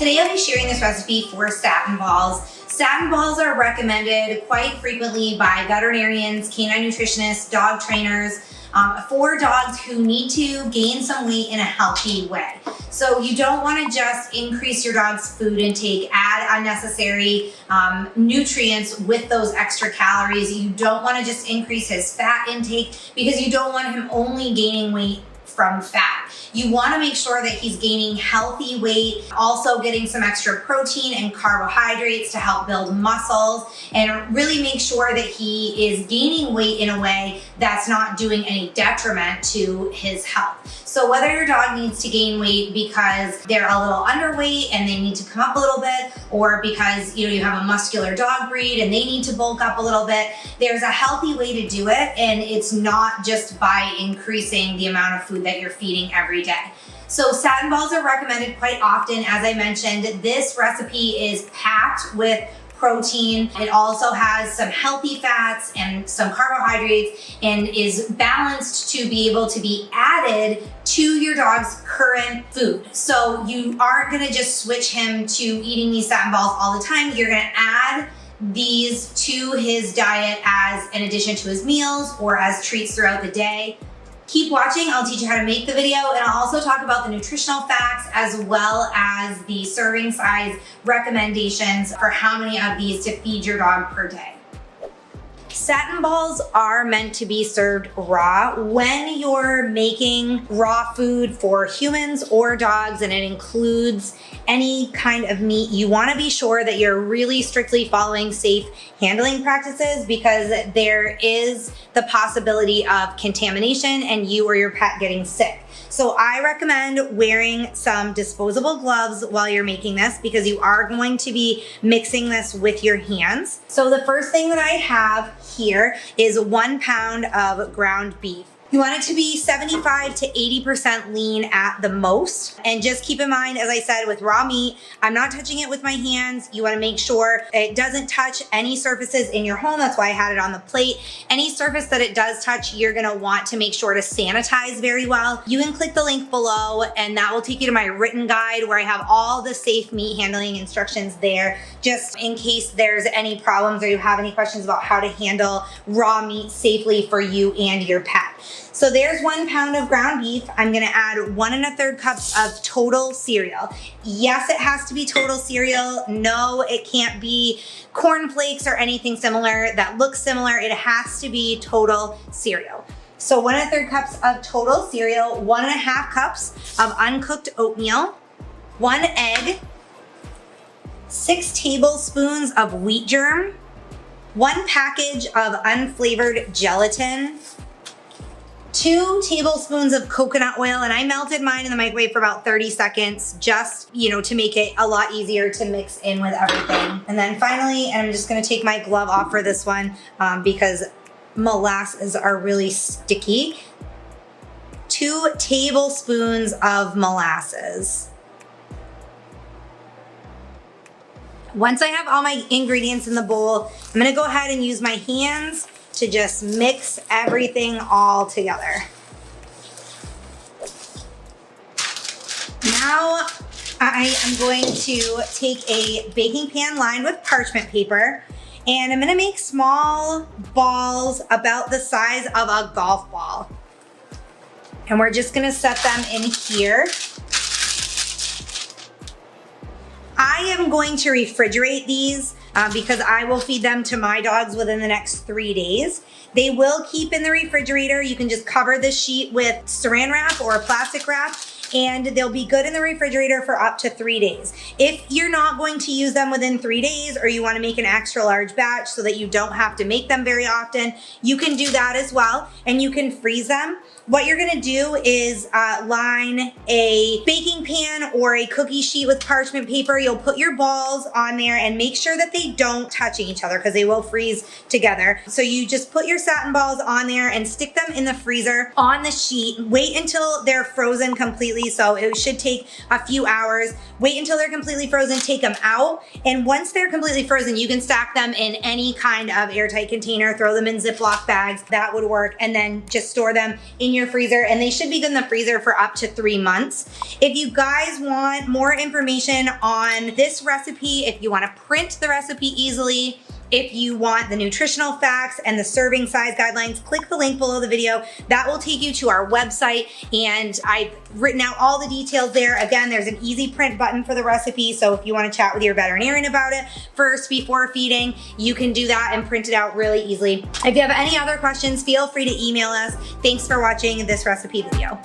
Today I'll be sharing this recipe for Satin balls. Satin balls are recommended quite frequently by veterinarians, canine nutritionists, dog trainers, for dogs who need to gain some weight in a healthy way. So you don't want to just increase your dog's food intake, add unnecessary nutrients with those extra calories. You don't want to just increase his fat intake because you don't want him only gaining weight from fat. You want to make sure that he's gaining healthy weight, also getting some extra protein and carbohydrates to help build muscles, and really make sure that he is gaining weight in a way that's not doing any detriment to his health. So whether your dog needs to gain weight because they're a little underweight and they need to come up a little bit, or because you have a muscular dog breed and they need to bulk up a little bit, there's a healthy way to do it, and it's not just by increasing the amount of food that you're feeding every day. So Satin balls are recommended quite often. As I mentioned, this recipe is packed with protein. It also has some healthy fats and some carbohydrates and is balanced to be able to be added to your dog's current food. So you aren't gonna just switch him to eating these Satin balls all the time. You're gonna add these to his diet as an addition to his meals or as treats throughout the day. Keep watching, I'll teach you how to make the video, and I'll also talk about the nutritional facts as well as the serving size recommendations for how many of these to feed your dog per day. Satin balls are meant to be served raw. When you're making raw food for humans or dogs, and it includes any kind of meat, you want to be sure that you're really strictly following safe handling practices, because there is the possibility of contamination and you or your pet getting sick. So I recommend wearing some disposable gloves while you're making this, because you are going to be mixing this with your hands. So the first thing that I have here is 1 pound of ground beef. You want it to be 75 to 80% lean at the most. And just keep in mind, as I said, with raw meat, I'm not touching it with my hands. You want to make sure it doesn't touch any surfaces in your home. That's why I had it on the plate. Any surface that it does touch, you're going to want to make sure to sanitize very well. You can click the link below and that will take you to my written guide where I have all the safe meat handling instructions there, just in case there's any problems or you have any questions about how to handle raw meat safely for you and your pet. So there's 1 pound of ground beef. I'm gonna add 1 1/3 cups of total cereal. Yes, it has to be total cereal. No, it can't be cornflakes or anything similar that looks similar. It has to be total cereal. So 1 1/3 cups of total cereal, 1 1/2 cups of uncooked oatmeal, 1 egg, 6 tablespoons of wheat germ, 1 package of unflavored gelatin, 2 tablespoons of coconut oil, and I melted mine in the microwave for about 30 seconds, just, to make it a lot easier to mix in with everything. And then finally, and I'm just gonna take my glove off for this one because molasses are really sticky, 2 tablespoons of molasses. Once I have all my ingredients in the bowl, I'm gonna go ahead and use my hands to just mix everything all together. Now I am going to take a baking pan lined with parchment paper, and I'm gonna make small balls about the size of a golf ball. And we're just gonna set them in here. I am going to refrigerate these because I will feed them to my dogs within the next 3 days. They will keep in the refrigerator. You can just cover this sheet with saran wrap or plastic wrap, and they'll be good in the refrigerator for up to 3 days. If you're not going to use them within 3 days, or you want to make an extra large batch so that you don't have to make them very often, you can do that as well, and you can freeze them. What you're gonna do is line a baking pan or a cookie sheet with parchment paper. You'll put your balls on there and make sure that they don't touch each other because they will freeze together. So you just put your Satin balls on there and stick them in the freezer on the sheet. Wait until they're frozen completely, so it should take a few hours. Wait until they're completely frozen, take them out, and once they're completely frozen, you can stack them in any kind of airtight container, throw them in Ziploc bags, that would work, and then just store them in in your freezer, and they should be good in the freezer for up to 3 months. If you guys want more information on this recipe, if you want to print the recipe easily, if you want the nutritional facts and the serving size guidelines, click the link below the video. That will take you to our website, and I've written out all the details there. Again, there's an easy print button for the recipe, so if you want to chat with your veterinarian about it first before feeding, you can do that and print it out really easily. If you have any other questions, feel free to email us. Thanks for watching this recipe video.